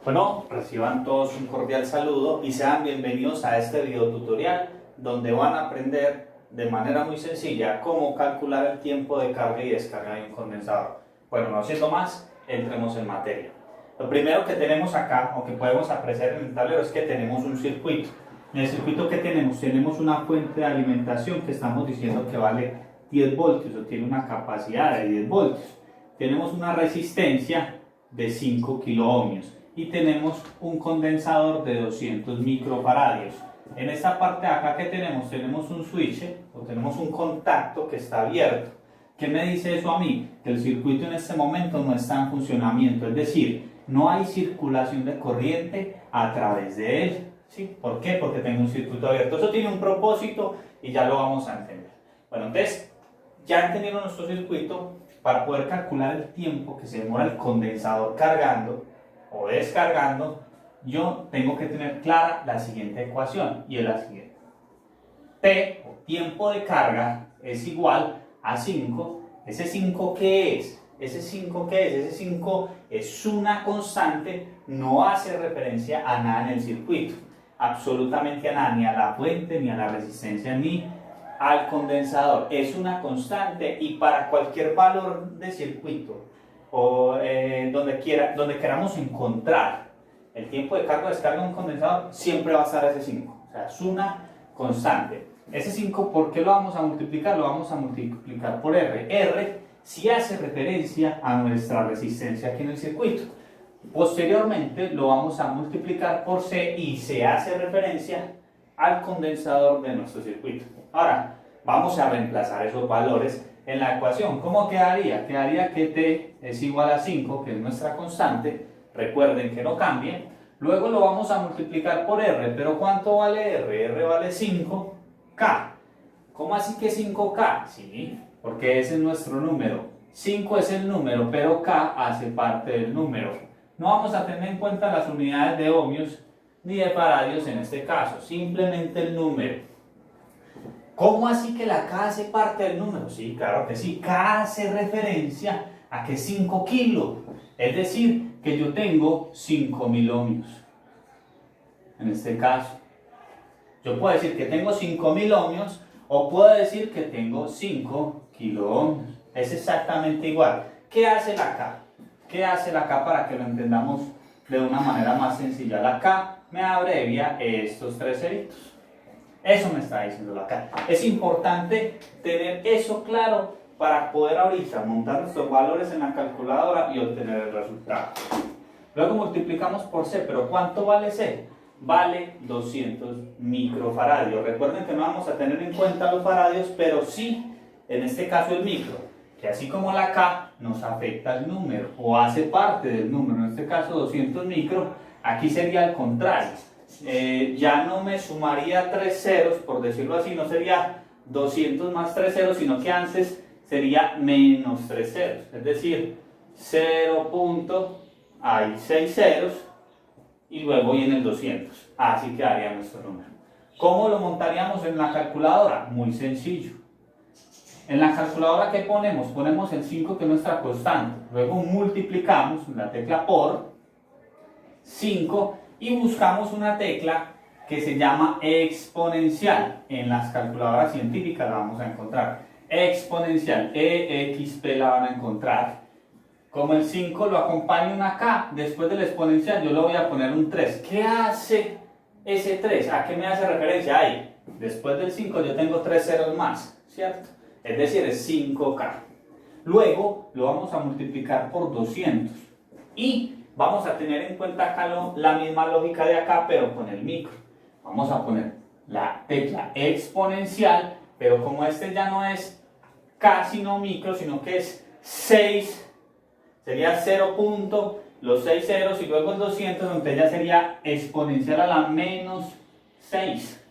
Bueno, reciban todos un cordial saludo y sean bienvenidos a este video tutorial donde van a aprender de manera muy sencilla cómo calcular el tiempo de carga y descarga de un condensador. Bueno, no siendo más, entremos en materia. Lo primero que tenemos acá, o que podemos apreciar en el tablero, es que tenemos un circuito. En el circuito que tenemos una fuente de alimentación que estamos diciendo que vale 10 voltios o tiene una capacidad de 10 voltios. Tenemos una resistencia de 5 kiloohmios y tenemos un condensador de 200 microfaradios. En esta parte de acá que tenemos un switch o tenemos un contacto que está abierto. ¿Qué me dice eso a mí? Que el circuito en este momento no está en funcionamiento, es decir, no hay circulación de corriente a través de él. ¿Sí? ¿Por qué? Porque tengo un circuito abierto. Eso tiene un propósito y ya lo vamos a entender. Bueno, entonces, ya entendiendo nuestro circuito, para poder calcular el tiempo que se demora el condensador cargando o descargando, yo tengo que tener clara la siguiente ecuación, y es la siguiente. T, o tiempo de carga, es igual a 5. ¿Ese 5 qué es? ¿Ese 5 qué es? Ese 5 es una constante, no hace referencia a nada en el circuito. Absolutamente a nada, ni a la fuente, ni a la resistencia, ni al condensador. Es una constante y para cualquier valor de circuito o donde queramos encontrar el tiempo de carga o descarga de un condensador, siempre va a estar ese 5. O sea, es una constante. Ese 5, ¿por qué lo vamos a multiplicar? Lo vamos a multiplicar por R. R sí hace referencia a nuestra resistencia aquí en el circuito. Posteriormente lo vamos a multiplicar por C y se hace referencia al condensador de nuestro circuito. Ahora, vamos a reemplazar esos valores en la ecuación. ¿Cómo quedaría? Quedaría que T es igual a 5, que es nuestra constante. Recuerden que no cambie. Luego lo vamos a multiplicar por R. ¿Pero cuánto vale R? R vale 5K. ¿Cómo así que 5K? Sí, porque ese es nuestro número. 5 es el número, pero K hace parte del número. No vamos a tener en cuenta las unidades de ohmios ni de faradios en este caso, simplemente el número. ¿Cómo así que la K hace parte del número? Sí, claro que sí. K hace referencia a que 5 kilos, es decir, que yo tengo 5000 ohmios. En este caso, yo puedo decir que tengo 5000 ohmios o puedo decir que tengo 5 kiloohmios. Es exactamente igual. ¿Qué hace la K? ¿Qué hace la K para que lo entendamos de una manera más sencilla? La K me abrevia estos tres ceritos. Eso me está diciendo la K. Es importante tener eso claro para poder ahorita montar nuestros valores en la calculadora y obtener el resultado. Luego multiplicamos por C, pero ¿cuánto vale C? Vale 200 microfaradios. Recuerden que no vamos a tener en cuenta los faradios, pero sí, en este caso el micro, que así como la K nos afecta el número o hace parte del número, en este caso 200 micro, aquí sería al contrario. Ya no me sumaría 3 ceros, por decirlo así, no sería 200 más 3 ceros, sino que antes sería menos 3 ceros, es decir, 6 ceros y luego viene el 200, así quedaría nuestro número. ¿Cómo lo montaríamos en la calculadora? Muy sencillo. En la calculadora, ¿qué ponemos? Ponemos el 5, que es nuestra constante, luego multiplicamos la tecla por 5 y buscamos una tecla que se llama exponencial. En las calculadoras científicas la vamos a encontrar. Exponencial, EXP la van a encontrar. Como el 5 lo acompaña una K, después del exponencial yo le voy a poner un 3. ¿Qué hace ese 3? ¿A qué me hace referencia? Ahí, después del 5 yo tengo 3 ceros más, ¿cierto? Es decir, es 5K. Luego lo vamos a multiplicar por 200 y vamos a tener en cuenta acá la misma lógica de acá, pero con el micro. Vamos a poner la tecla exponencial, pero como este ya no es K sino micro, sino que es 6, sería 0 punto, los 6 ceros y luego el 200, donde ya sería exponencial a la menos 6.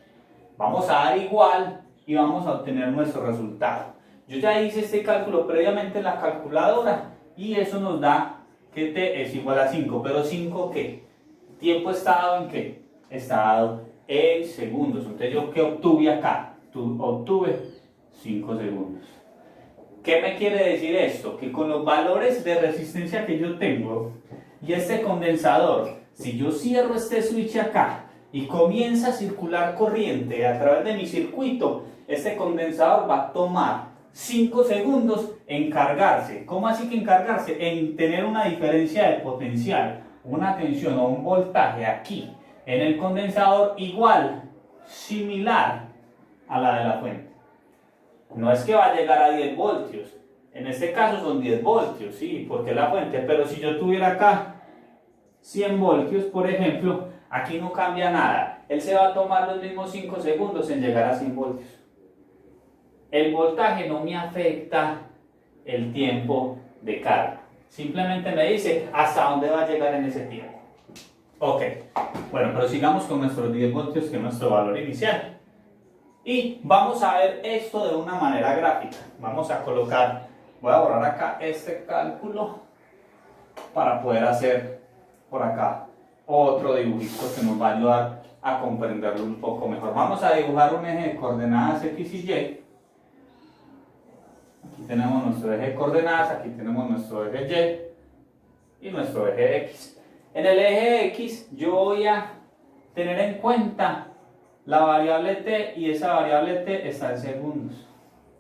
Vamos a dar igual y vamos a obtener nuestro resultado. Yo ya hice este cálculo previamente en la calculadora y eso nos da que T es igual a 5, pero 5 ¿qué? ¿Tiempo está dado en qué? Está dado en segundos. Entonces yo ¿qué obtuve acá? Obtuve 5 segundos. ¿Qué me quiere decir esto? Que con los valores de resistencia que yo tengo y este condensador Si yo cierro este switch acá y comienza a circular corriente a través de mi circuito, este condensador va a tomar 5 segundos en cargarse. ¿Cómo así que en cargarse? En tener una diferencia de potencial, una tensión o un voltaje aquí en el condensador igual, similar a la de la fuente. No es que va a llegar a 10 voltios, en este caso son 10 voltios, sí, porque es la fuente, pero si yo tuviera acá 100 voltios, por ejemplo, aquí no cambia nada. Él se va a tomar los mismos 5 segundos en llegar a 100 voltios. El voltaje no me afecta el tiempo de carga. Simplemente me dice hasta dónde va a llegar en ese tiempo. Ok, bueno, pero sigamos con nuestros 10 voltios, que es nuestro valor inicial. Y vamos a ver esto de una manera gráfica. Vamos a colocar, voy a borrar acá este cálculo para poder hacer por acá otro dibujito que nos va a ayudar a comprenderlo un poco mejor. Vamos a dibujar un eje de coordenadas X y Y. Aquí tenemos nuestro eje de coordenadas, aquí tenemos nuestro eje Y y nuestro eje X. En el eje X yo voy a tener en cuenta la variable t, y esa variable t está en segundos,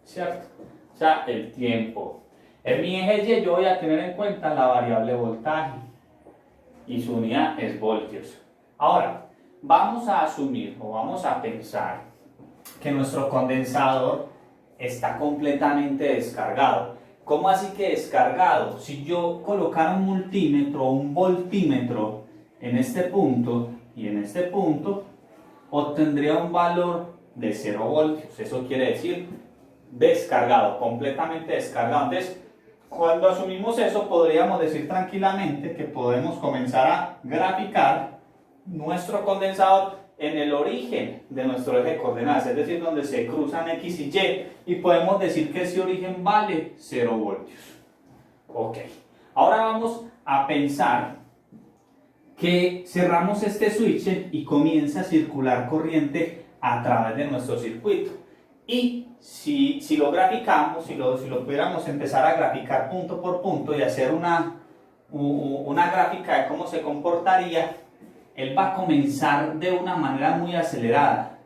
¿cierto? O sea, el tiempo. En mi eje Y yo voy a tener en cuenta la variable voltaje y su unidad es voltios. Ahora, vamos a asumir o vamos a pensar que nuestro condensador está completamente descargado. ¿Cómo así que descargado? Si yo colocara un multímetro o un voltímetro en este punto y en este punto, obtendría un valor de 0 voltios. Eso quiere decir descargado, completamente descargado. Entonces, cuando asumimos eso, podríamos decir tranquilamente que podemos comenzar a graficar nuestro condensador en el origen de nuestro eje de coordenadas, es decir, donde se cruzan X y Y, y podemos decir que ese origen vale 0 voltios. Ok, ahora vamos a pensar que cerramos este switch y comienza a circular corriente a través de nuestro circuito. Y si lo graficamos, si lo pudiéramos empezar a graficar punto por punto y hacer una gráfica de cómo se comportaría, él va a comenzar de una manera muy acelerada,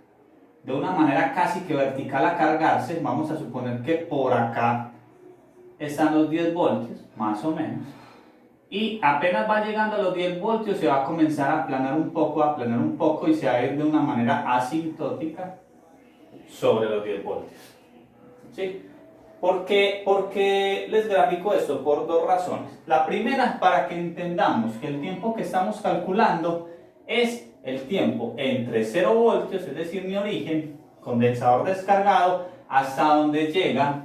de una manera casi que vertical a cargarse. Vamos a suponer que por acá están los 10 voltios, más o menos. Y apenas va llegando a los 10 voltios, se va a comenzar a aplanar un poco, y se va a ir de una manera asintótica sobre los 10 voltios. ¿Sí? ¿Por qué les grafico esto? Por dos razones. La primera, para que entendamos que el tiempo que estamos calculando es el tiempo entre 0 voltios, es decir, mi origen, condensador descargado, hasta donde llega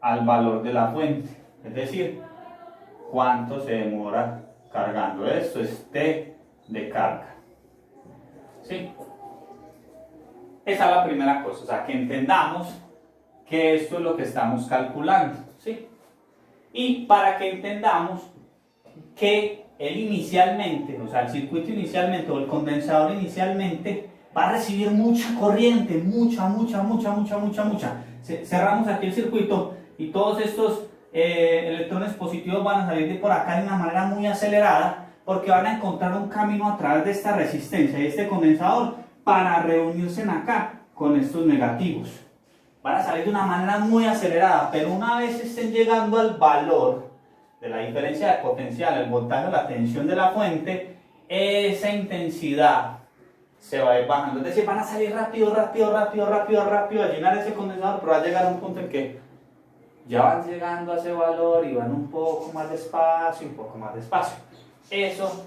al valor de la fuente. Es decir, cuánto se demora cargando. Esto es T de carga. ¿Sí? Esa es la primera cosa, o sea, que entendamos que esto es lo que estamos calculando, ¿sí? Y para que entendamos que él inicialmente, o sea, el circuito inicialmente o el condensador inicialmente va a recibir mucha corriente, mucha. Cerramos aquí el circuito y todos estos electrones positivos van a salir de por acá de una manera muy acelerada, porque van a encontrar un camino a través de esta resistencia y este condensador para reunirse en acá con estos negativos. Van a salir de una manera muy acelerada, pero una vez estén llegando al valor de la diferencia de potencial, el voltaje o la tensión de la fuente, esa intensidad se va a ir bajando. Es decir, van a salir rápido a llenar ese condensador, pero va a llegar a un punto en que ya van llegando a ese valor y van un poco más despacio. Eso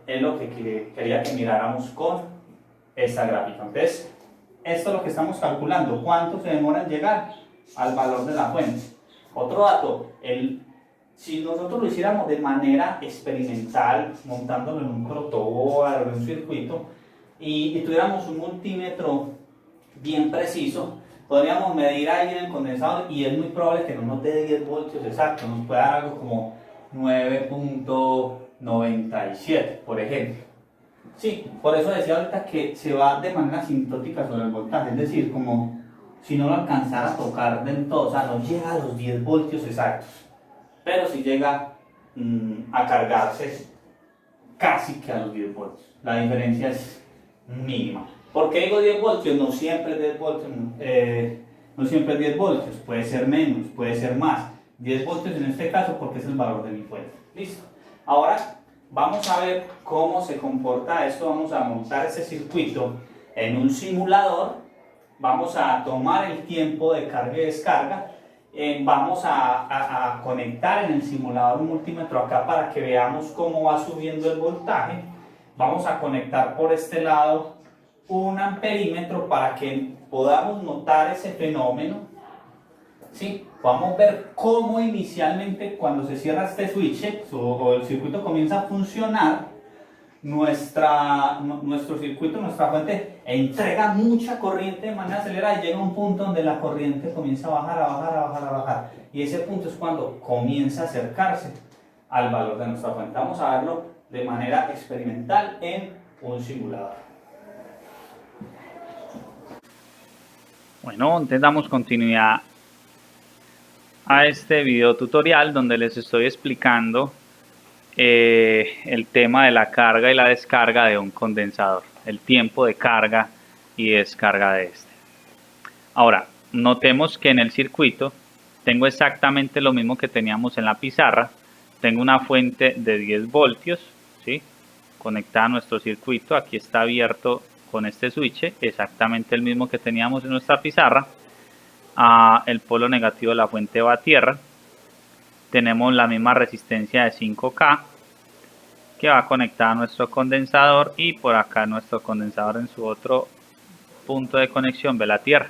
es lo que quería que miráramos con esta gráfica. Entonces, esto es lo que estamos calculando, cuánto se demora en llegar al valor de la fuente. Otro dato, si nosotros lo hiciéramos de manera experimental, montándolo en un protoboard o en un circuito, y tuviéramos un multímetro bien preciso, podríamos medir ahí en el condensador y es muy probable que no nos dé 10 voltios exactos, nos pueda dar algo como 9.97, por ejemplo. Sí, por eso decía ahorita que se va de manera asintótica sobre el voltaje, es decir, como si no lo alcanzara a tocar del todo, o sea, no llega a los 10 voltios exactos, pero sí llega a cargarse casi que a los 10 voltios. La diferencia es mínima. ¿Por qué digo 10 voltios? No siempre es 10 voltios, no siempre es 10 voltios, puede ser menos, puede ser más. 10 voltios en este caso porque es el valor de mi fuente. Listo. Ahora vamos a ver cómo se comporta esto. Vamos a montar ese circuito en un simulador. Vamos a tomar el tiempo de carga y descarga. Vamos a conectar en el simulador un multímetro acá para que veamos cómo va subiendo el voltaje. Vamos a conectar por este lado un amperímetro para que podamos notar ese fenómeno. ¿Sí? Podamos ver cómo inicialmente cuando se cierra este switch o el circuito comienza a funcionar, nuestro circuito, nuestra fuente entrega mucha corriente de manera acelerada y llega a un punto donde la corriente comienza a bajar, a bajar, a bajar, a bajar. Y ese punto es cuando comienza a acercarse al valor de nuestra fuente. Vamos a verlo de manera experimental en un simulador. Bueno, entonces damos continuidad a este video tutorial donde les estoy explicando el tema de la carga y la descarga de un condensador, el tiempo de carga y descarga de este. Ahora, notemos que en el circuito tengo exactamente lo mismo que teníamos en la pizarra. Tengo una fuente de 10 voltios, ¿sí?, conectada a nuestro circuito. Aquí está abierto con este switch, exactamente el mismo que teníamos en nuestra pizarra. El polo negativo de la fuente va a tierra. Tenemos la misma resistencia de 5K que va conectada a nuestro condensador, y por acá nuestro condensador en su otro punto de conexión ve la tierra.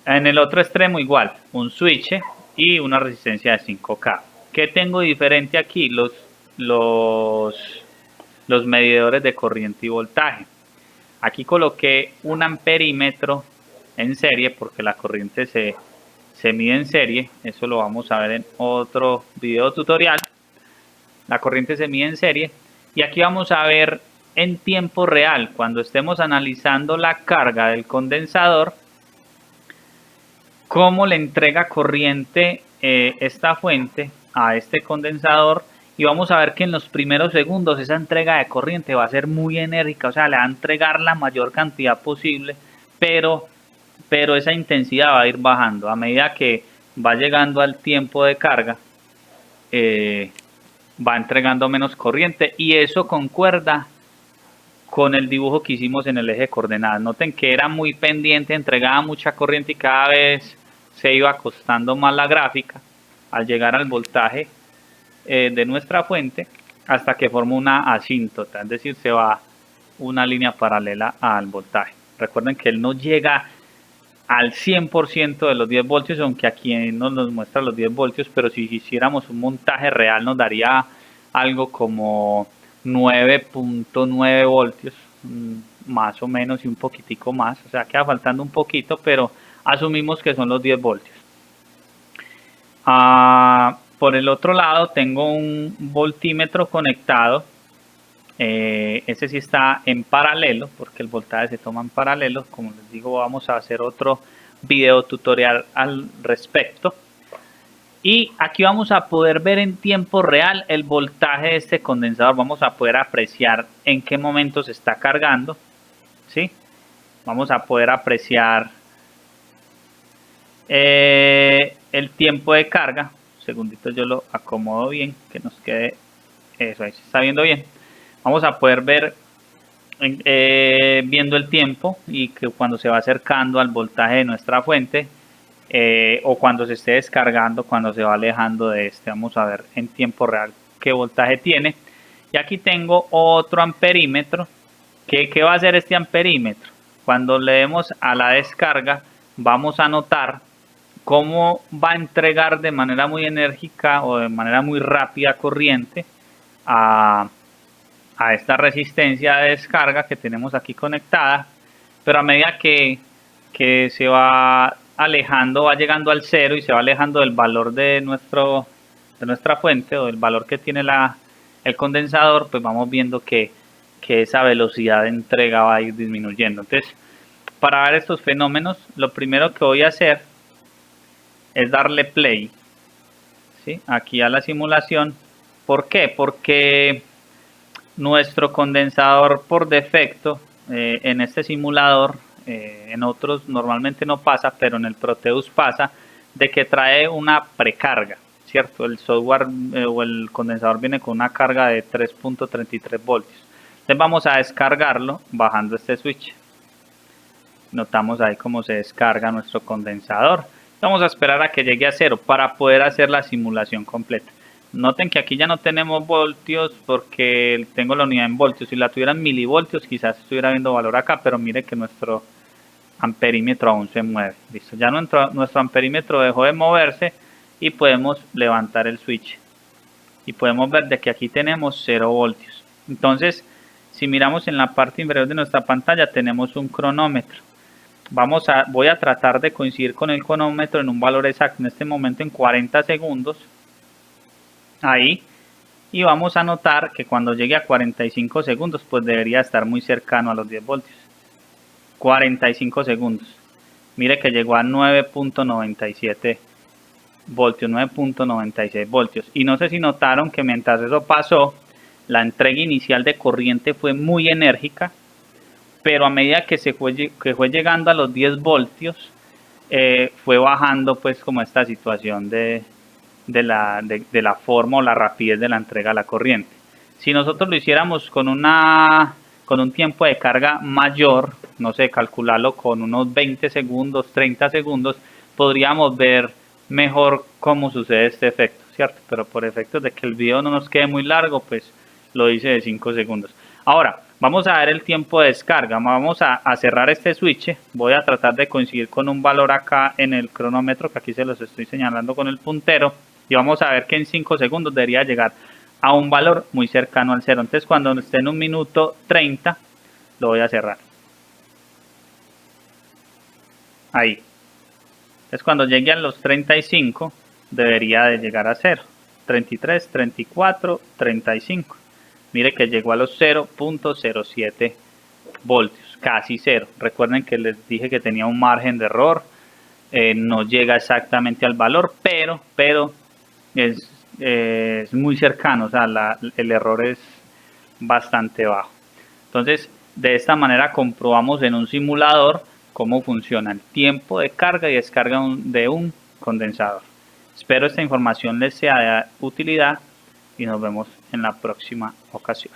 En el otro extremo igual, un switch y una resistencia de 5K. ¿Qué tengo diferente aquí? Los medidores de corriente y voltaje. Aquí coloqué un amperímetro en serie porque la corriente se mide en serie. Eso lo vamos a ver en otro video tutorial. La corriente se mide en serie y aquí vamos a ver en tiempo real, cuando estemos analizando la carga del condensador, cómo le entrega corriente esta fuente a este condensador, y vamos a ver que en los primeros segundos esa entrega de corriente va a ser muy enérgica, o sea, le va a entregar la mayor cantidad posible, pero esa intensidad va a ir bajando a medida que va llegando al tiempo de carga. Va entregando menos corriente, y eso concuerda con el dibujo que hicimos en el eje de coordenadas. Noten que era muy pendiente, entregaba mucha corriente y cada vez se iba acostando más la gráfica al llegar al voltaje de nuestra fuente, hasta que forma una asíntota, es decir, se va una línea paralela al voltaje. Recuerden que él no llega al 100% de los 10 voltios, aunque aquí nos muestra los 10 voltios, pero si hiciéramos un montaje real nos daría algo como 9.9 voltios, más o menos, y un poquitico más, o sea, queda faltando un poquito, pero asumimos que son los 10 voltios. Por el otro lado tengo un voltímetro conectado. Ese sí está en paralelo porque el voltaje se toma en paralelo. Como les digo, vamos a hacer otro video tutorial al respecto. Y aquí vamos a poder ver en tiempo real el voltaje de este condensador. Vamos a poder apreciar en qué momento se está cargando, ¿sí? Vamos a poder apreciar el tiempo de carga. Un segundito, yo lo acomodo bien, que nos quede eso, ahí se está viendo bien. Vamos a poder ver viendo el tiempo, y que cuando se va acercando al voltaje de nuestra fuente, o cuando se esté descargando, cuando se va alejando de este, vamos a ver en tiempo real qué voltaje tiene. Y aquí tengo otro amperímetro. ¿Qué va a hacer este amperímetro? Cuando le demos a la descarga, vamos a notar cómo va a entregar de manera muy enérgica o de manera muy rápida corriente a esta resistencia de descarga que tenemos aquí conectada, pero a medida que se va alejando, va llegando al cero y se va alejando del valor de nuestra fuente, o del valor que tiene el condensador, pues vamos viendo que esa velocidad de entrega va a ir disminuyendo. Entonces, para ver estos fenómenos, lo primero que voy a hacer es darle play, ¿sí?, aquí a la simulación. ¿Por qué? Porque Nuestro condensador por defecto en este simulador, en otros normalmente no pasa, pero en el Proteus pasa, de que trae una precarga, ¿cierto? El software o el condensador viene con una carga de 3.33 voltios. Entonces vamos a descargarlo bajando este switch. Notamos ahí cómo se descarga nuestro condensador. Vamos a esperar a que llegue a 0 para poder hacer la simulación completa. Noten que aquí ya no tenemos voltios porque tengo la unidad en voltios. Si la tuviera en milivoltios quizás estuviera viendo valor acá, pero mire que nuestro amperímetro aún se mueve. Listo, ya nuestro amperímetro dejó de moverse y podemos levantar el switch. Y podemos ver de que aquí tenemos 0 voltios. Entonces, si miramos en la parte inferior de nuestra pantalla tenemos un cronómetro. Voy a tratar de coincidir con el cronómetro en un valor exacto, en este momento en 40 segundos. Ahí. Y vamos a notar que cuando llegue a 45 segundos, pues debería estar muy cercano a los 10 voltios. 45 segundos. Mire que llegó a 9.97 voltios, 9.96 voltios. Y no sé si notaron que mientras eso pasó, la entrega inicial de corriente fue muy enérgica, pero a medida que fue llegando a los 10 voltios, fue bajando pues como esta situación de la forma o la rapidez de la entrega a la corriente. Si nosotros lo hiciéramos con un tiempo de carga mayor, no sé, calcularlo con unos 20 segundos, 30 segundos, podríamos ver mejor cómo sucede este efecto, ¿cierto? Pero por efectos de que el video no nos quede muy largo, pues lo hice de 5 segundos. Ahora, vamos a ver el tiempo de descarga. Vamos a cerrar este switch. Voy a tratar de coincidir con un valor acá en el cronómetro, que aquí se los estoy señalando con el puntero. Y vamos a ver que en 5 segundos debería llegar a un valor muy cercano al 0. Entonces cuando esté en 1 minuto 30, lo voy a cerrar. Ahí. Entonces cuando llegue a los 35, debería de llegar a 0. 33, 34, 35. Mire que llegó a los 0.07 voltios, casi 0. Recuerden que les dije que tenía un margen de error. No llega exactamente al valor, pero es muy cercano, o sea, el error es bastante bajo. Entonces, de esta manera comprobamos en un simulador cómo funciona el tiempo de carga y descarga de un condensador. Espero esta información les sea de utilidad y nos vemos en la próxima ocasión.